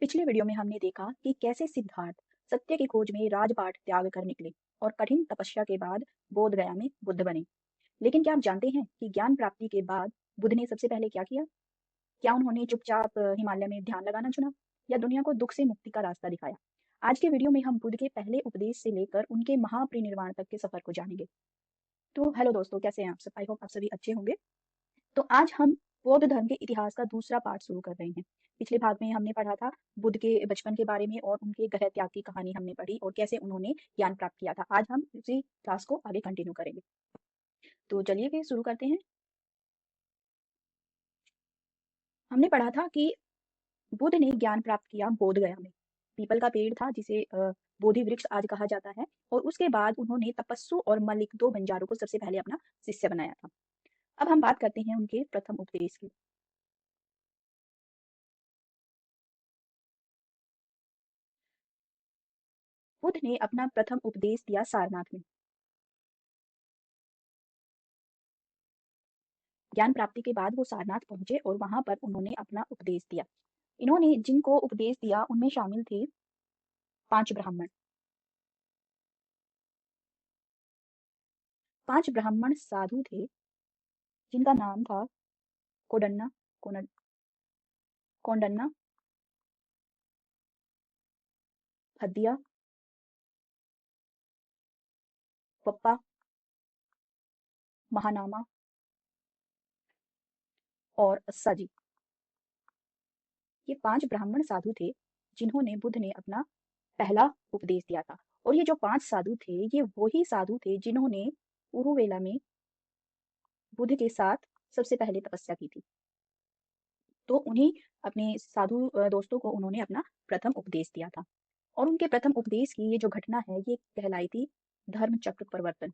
पिछले वीडियो में हमने देखा कि कैसे सिद्धार्थ सत्य की खोज में राजपाट त्याग कर निकले और कठिन तपस्या के बाद बोध गया में बुद्ध बने। लेकिन क्या आप जानते हैं कि ज्ञान प्राप्ति के बाद बुद्ध ने सबसे पहले क्या किया? क्या उन्होंने चुपचाप हिमालय में ध्यान लगाना चुना या दुनिया को दुख से मुक्ति का रास्ता दिखाया? आज के वीडियो में हम बुद्ध के पहले उपदेश से लेकर उनके महापरिनिर्वाण तक के सफर को जानेंगे। तो हेलो दोस्तों, कैसे हैं आप सब? आई होप आप सभी अच्छे होंगे। तो आज हम बौद्ध धर्म के इतिहास का दूसरा पार्ट शुरू कर रहे हैं। पिछले भाग में हमने पढ़ा था बुद्ध के बचपन के बारे में और उनके गहन त्याग की कहानी हमने पढ़ी और कैसे उन्होंने ज्ञान प्राप्त किया था। आज हम उसी क्लास को आगे कंटिन्यू करेंगे। तो चलिए फिर शुरू करते हैं। हमने पढ़ा था कि बुद्ध ने ज्ञान प्राप्त किया बोध गया में। पीपल का पेड़ था जिसे बोधि वृक्ष आज कहा जाता है, और उसके बाद उन्होंने तपस्सु और मलिक दो बंजारों को सबसे पहले अपना शिष्य बनाया था। अब हम बात करते हैं उनके प्रथम उपदेश की। बुद्ध ने अपना प्रथम उपदेश दिया सारनाथ में। ज्ञान प्राप्ति के बाद वो सारनाथ पहुंचे और वहां पर उन्होंने अपना उपदेश दिया। इन्होंने जिनको उपदेश दिया उनमें शामिल थे 5 ब्राह्मण। 5 ब्राह्मण साधु थे जिनका नाम था कोडन्ना, कोन- कौंडन्ना, भद्दिया, पप्पा, महानामा और अस्साजी। ये 5 ब्राह्मण साधु थे जिन्होंने बुद्ध ने अपना पहला उपदेश दिया था। और ये जो 5 साधु थे ये वही साधु थे जिन्होंने उरुवेला में बुद्ध के साथ सबसे पहले तपस्या की थी। तो उन्हीं अपने साधु दोस्तों को उन्होंने अपना प्रथम उपदेश दिया था। और उनके प्रथम उपदेश की ये जो घटना है ये कहलाई थी धर्म चक्र परिवर्तन।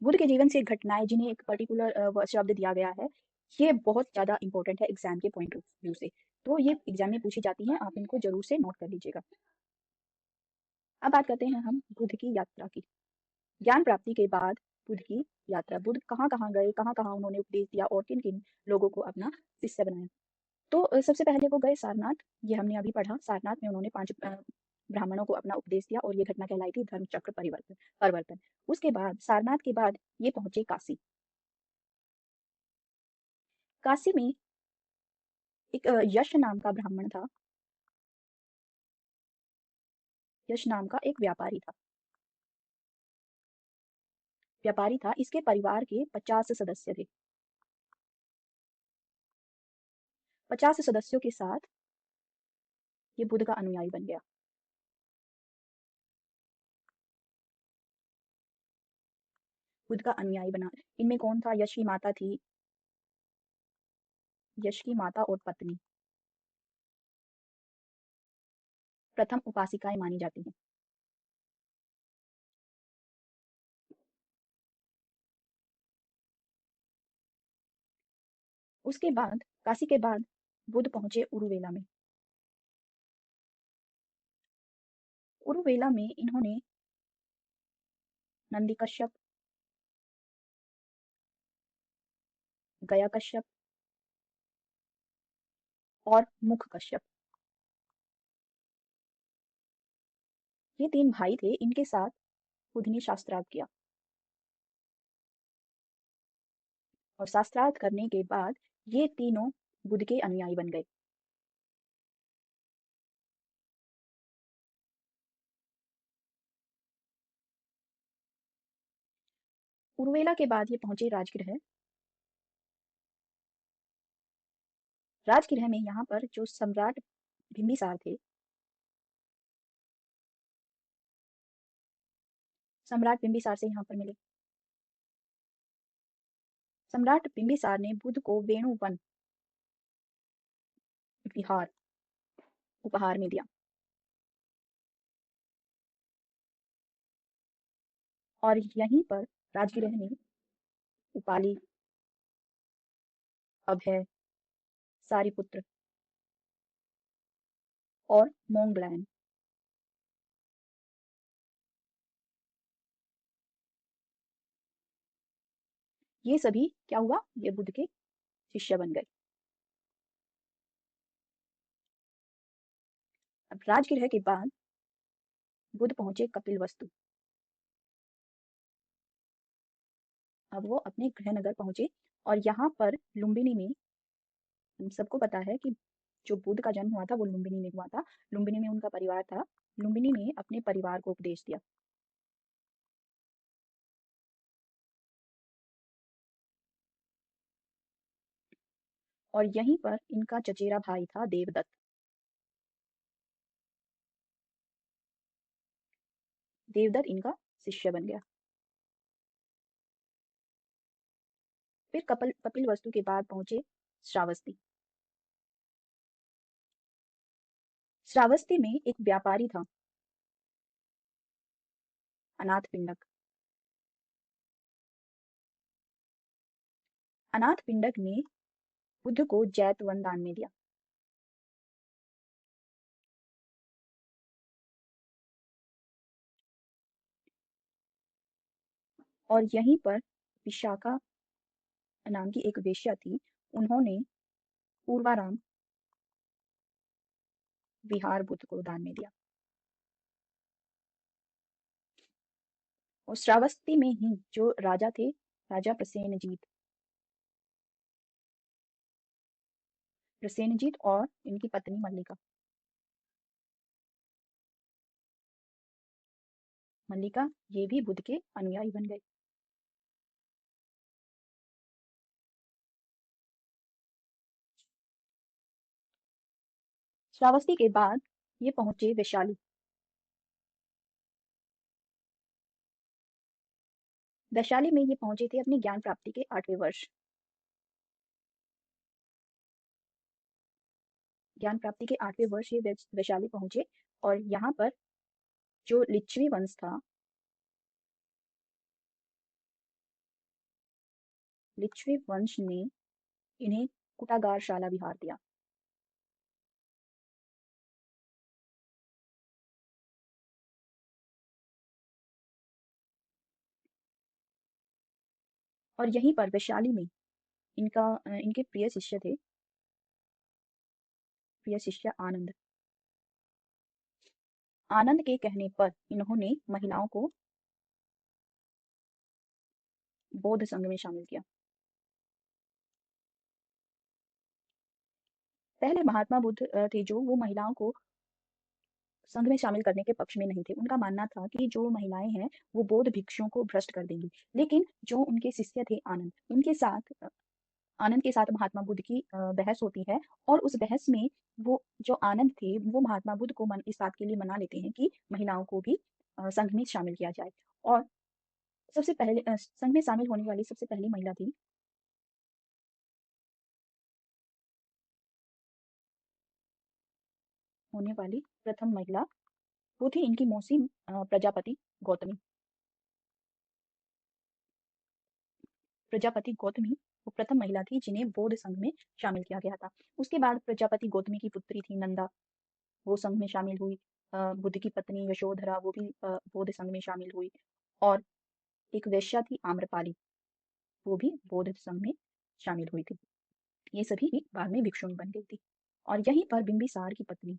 बुद्ध के जीवन से घटनाएं जिन्हें एक पर्टिकुलर शब्द दिया गया है, ये बहुत ज्यादा इंपॉर्टेंट है एग्जाम के पॉइंट ऑफ व्यू से। तो ये एग्जाम में पूछी जाती हैं, आप इनको जरूर से नोट कर लीजिएगा। अब बात करते हैं हम बुद्ध की यात्रा की। ज्ञान प्राप्ति के बाद बुद्ध की यात्रा, बुद्ध कहाँ कहाँ गए, कहाँ कहाँ उन्होंने उपदेश दिया और किन किन लोगों को अपना शिष्य बनाया। तो सबसे पहले वो गए सारनाथ। ये हमने अभी पढ़ा, सारनाथ में उन्होंने 5 ब्राह्मणों को अपना उपदेश दिया और ये घटना कहलाई थी धर्म चक्र परिवर्तन। उसके बाद सारनाथ के बाद ये पहुंचे काशी। काशी में एक यश नाम का ब्राह्मण था। यश नाम का एक व्यापारी था। इसके परिवार के 50 सदस्य थे। 50 सदस्यों के साथ ये बुद्ध का अनुयायी बन गया। बुद्ध का अनुयायी बना। इनमें कौन था? यश की माता थी, यश की माता और पत्नी प्रथम उपासिकाएं मानी जाती हैं। उसके बाद काशी के बाद बुद्ध पहुंचे उरुवेला में। उरुवेला में इन्होंने नंदी कश्यप, गया कश्यप और मुख कश्यप, ये 3 भाई थे। इनके साथ बुद्ध ने शास्त्रार्थ किया। और शास्त्रार्थ करने के बाद ये तीनों बुद्ध के अनुयायी बन गए। उरुवेला के बाद ये पहुंचे राजगृह। राजगृह में यहाँ पर जो सम्राट बिंबिसार थे, सम्राट बिंबिसार से यहाँ पर मिले। सम्राट बिंबिसार ने बुद्ध को वेणुवन विहार उपहार में दिया। और यहीं पर राजगृह में उपाली, अभय, सारिपुत्र और मोंगलैन, ये सभी क्या हुआ? ये बुद्ध के शिष्य बन गए। अब राजगृह के बाद बुद्ध पहुंचे कपिलवस्तु। अब वो अपने गृहनगर पहुंचे और यहाँ पर लुम्बिनी में, हम सबको पता है कि जो बुद्ध का जन्म हुआ था वो लुम्बिनी में हुआ था। लुम्बिनी में उनका परिवार था। लुम्बिनी में अपने परिवार को उपदेश दिया। और यहीं पर इनका चचेरा भाई था देवदत्त। देवदत्त इनका शिष्य बन गया। फिर कपिलवस्तु के बाद पहुंचे श्रावस्ती। श्रावस्ती में एक व्यापारी था, अनाथपिंडक। अनाथपिंडक ने बुद्ध को जैतवन दान में दिया। और यहीं पर विशाखा नाम की एक वेश्या थी, उन्होंने पूर्वाराम विहार बुद्ध को दान में दिया। और श्रावस्ती में ही जो राजा थे, राजा प्रसेनजीत और इनकी पत्नी मल्लिका। मल्लिका ये भी बुद्ध के अनुयायी बन गए। श्रावस्ती के बाद ये पहुंचे वैशाली। वैशाली में ये पहुंचे थे अपनी ज्ञान प्राप्ति के 8वें वर्ष। ज्ञान प्राप्ति के 8वें वर्ष ये वैशाली पहुंचे। और यहाँ पर जो लिच्छवी वंश था, लिच्छवी वंश ने इन्हें कुटागारशाला विहार दिया। और यहीं पर वैशाली में इनके प्रिय शिष्य थे, प्रिय शिष्य आनंद। आनंद के कहने पर इन्होंने महिलाओं को बौद्ध संघ में शामिल किया। पहले महात्मा बुद्ध थे जो वो महिलाओं को संघ में शामिल करने के पक्ष में नहीं थे। उनका मानना था कि जो महिलाएं हैं वो बौद्ध भिक्षुओं को भ्रष्ट कर देंगी। लेकिन जो उनके शिष्य थे आनंद, उनके साथ आनंद के साथ महात्मा बुद्ध की बहस होती है। और उस बहस में वो जो आनंद थे वो महात्मा बुद्ध को इस बात के लिए मना लेते हैं कि महिलाओं को भी संघ में शामिल किया जाए। और सबसे पहले संघ में शामिल होने वाली सबसे पहली महिला थी होने वाली प्रथम महिला, वो थी इनकी मौसी प्रजापति गौतमी। प्रजापति गौतमी वो प्रथम महिला थी जिन्हें बौद्ध संघ में शामिल किया गया था। उसके बाद प्रजापति गौतमी की पुत्री थी नंदा, वो संघ में शामिल हुई। बुद्ध की पत्नी यशोधरा वो भी बौद्ध संघ में शामिल हुई। और एक वेश्या थी आम्रपाली, वो भी बौद्ध संघ में शामिल हुई थी। ये सभी भी बाद में भिक्षुणी बन गई थी। और यहीं पर बिंबिसार की पत्नी,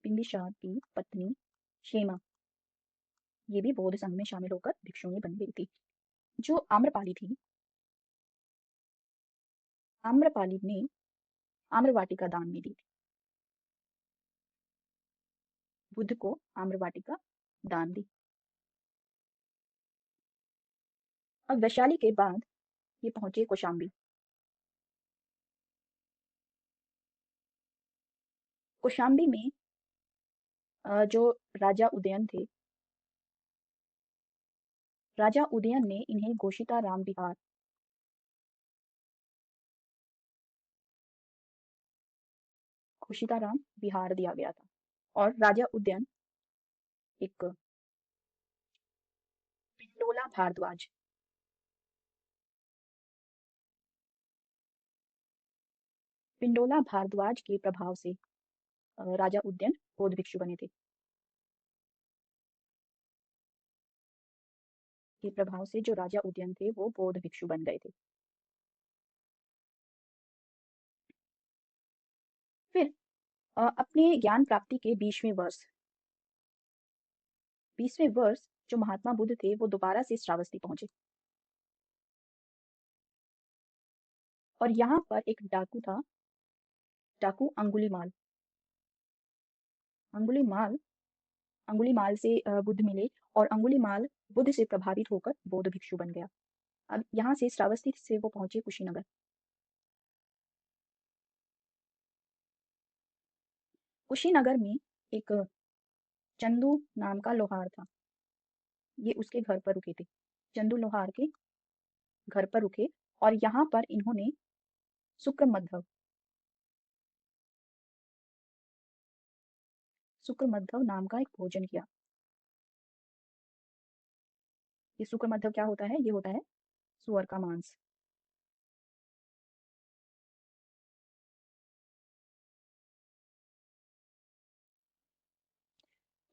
बिंबिसार की पत्नी क्षेमा, ये भी बौद्ध संघ में शामिल होकर भिक्षुणी बन गई थी। जो आम्रपाली थी, आम्रपाली ने आम्रवाटिका दान में दी थी। बुद्ध को आम्रवाटिका दान दी। अब वैशाली के बाद ये पहुंचे कौशाम्बी। कौशाम्बी में जो राजा उदयन थे, राजा उदयन ने इन्हें घोषिताराम विहार दिया गया था। और राजा उदयन एक पिंडोला भारद्वाज, पिंडोला भारद्वाज के प्रभाव से राजा उदयन बौद्ध भिक्षु बने थे। के प्रभाव से जो राजा उदयन थे वो बौद्ध भिक्षु बन गए थे। फिर अपने ज्ञान प्राप्ति के 20वें वर्ष जो महात्मा बुद्ध थे वो दोबारा से श्रावस्ती पहुंचे। और यहाँ पर एक डाकू था, डाकू अंगुलीमाल। अंगुलीमाल अंगुलीमाल से बुद्ध मिले और अंगुलीमाल बुद्ध से प्रभावित होकर बौद्ध भिक्षु बन गया। अब यहाँ से श्रावस्ती से वो पहुंचे कुशीनगर। कुशीनगर में एक चंदू नाम का लोहार था, ये उसके घर पर रुके थे। चंदू लोहार के घर पर रुके और यहाँ पर इन्होंने शुक्रमध्व नाम का एक भोजन किया। ये शुक्रमध्व क्या होता है? ये होता है सुअर का मांस।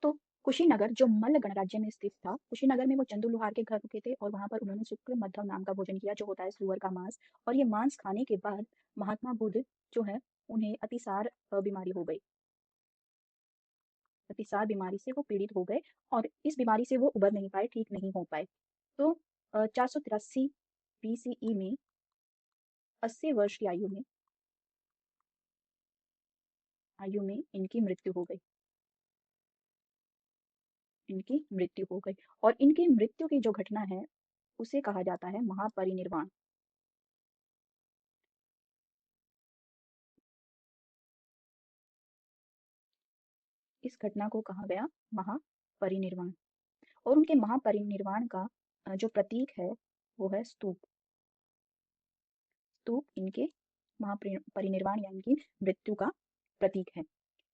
तो कुशीनगर जो मल्ल गणराज्य में स्थित था, कुशीनगर में वो चंदू लोहार के घर रुके थे और वहां पर उन्होंने शुक्रमध्व नाम का भोजन किया जो होता है सुअर का मांस। और ये मांस खाने के बाद महात्मा बुद्ध जो है उन्हें अतिसार बीमारी हो गई। अतिसार बीमारी से वो पीड़ित हो गए और इस बीमारी से वो उबर नहीं पाए, ठीक नहीं हो पाए। तो 483 BCE में 80 वर्ष की आयु में इनकी मृत्यु हो गई। इनकी मृत्यु हो गई और इनकी मृत्यु की जो घटना है उसे कहा जाता है महापरिनिर्वाण। इस घटना को कहा गया महापरिनिर्वाण। और उनके महापरिनिर्वाण का जो प्रतीक है वो है स्तूप। स्तूप इनके महापरिनिर्वाण या इनकी मृत्यु का प्रतीक है।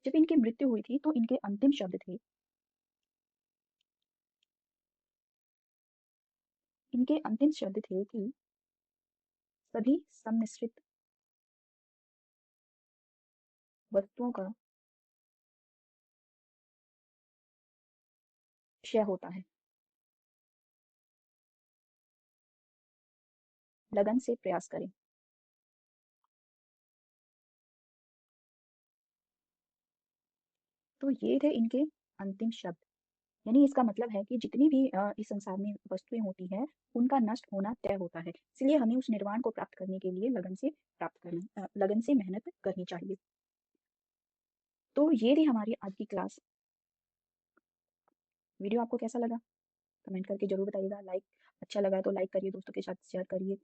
जब इनकी मृत्यु हुई थी तो इनके अंतिम शब्द थे कि सभी सम्मिश्रित वस्तुओं का क्षय होता है, लगन से प्रयास करें। तो ये थे इनके अंतिम शब्द। यानी इसका मतलब है कि जितनी भी इस संसार में वस्तुएं होती है उनका नष्ट होना तय होता है, इसलिए हमें उस निर्वाण को प्राप्त करने के लिए लगन से मेहनत करनी चाहिए। तो ये थी हमारी आज की क्लास। वीडियो आपको कैसा लगा कमेंट करके जरूर बताइएगा। लाइक अच्छा लगा तो लाइक करिए, दोस्तों के साथ शेयर करिए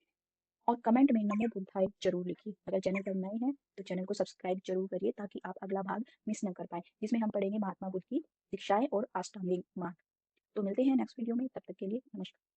और कमेंट में नमो बुद्धाय जरूर लिखिए। अगर चैनल पर नए हैं तो चैनल को सब्सक्राइब जरूर करिए ताकि आप अगला भाग मिस न कर पाए, जिसमें हम पढ़ेंगे महात्मा बुद्ध की शिक्षाएं और अष्टांगिक मार्ग। तो मिलते हैं नेक्स्ट वीडियो में, तब तक के लिए नमस्कार।